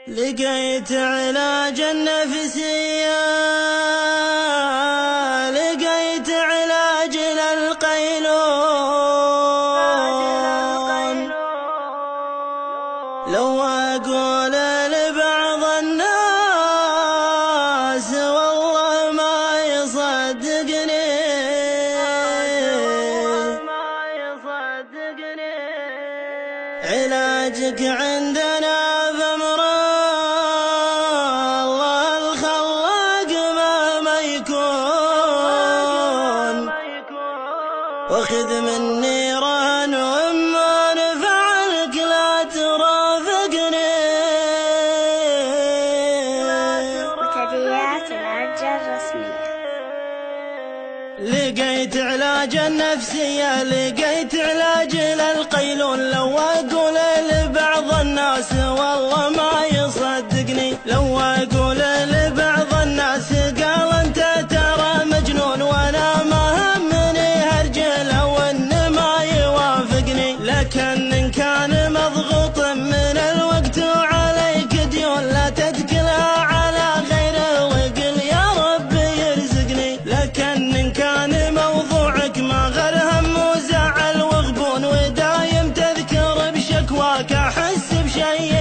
لقيت علاج النفسية، لقيت علاج للقيلون. لو أقول لبعض الناس والله ما يصدقني، علاجك عندنا بأمر الله الخلاق مهما يكون، وخذ مني رهن وما نفعلك لا ترافقني. منتديات العلاج الرسمية. لقيت علاج النفسية، لقيت علاج للقيلون. لو أقول لبعض الناس والله ما يصدقني، لو أقول لبعض الناس قال أنت ترى مجنون، وأنا ما همني هرجل أو إن ما يوافقني. لكن إن كان مضغوط من الوقت وعليك ديون لا تدخلها على غيره وقل يا رب يرزقني. لكن إن كان موضوعك ما غير هم وزعل وغبون ودايم تذكر بشكواك أحس بشي